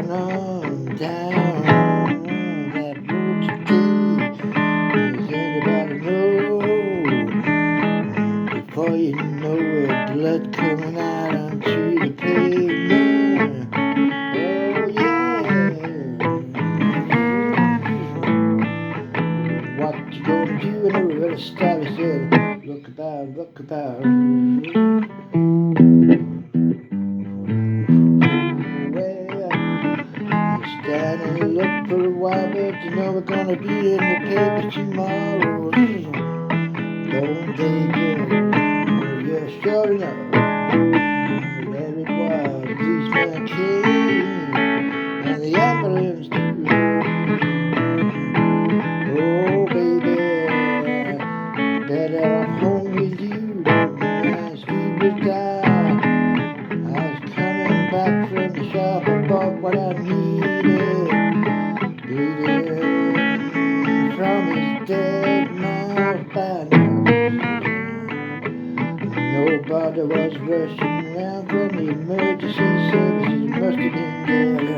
going on down that road today? Does anybody know? Before you know it, blood coming out onto the pavement. Oh yeah. What you gonna do when the river stop? He said, look about, look about. Stand and look for a while, but you know we're gonna be in the paper tomorrow. Don't they just? Yeah, sure enough. There it was, the policeman came, and the ambulance too. Oh baby, better off home with you. My street was down. I was coming back from the shop, I bought what I needed. Bleeding from his dead mouth by now. Nobody was rushing around from the emergency services. Must have been there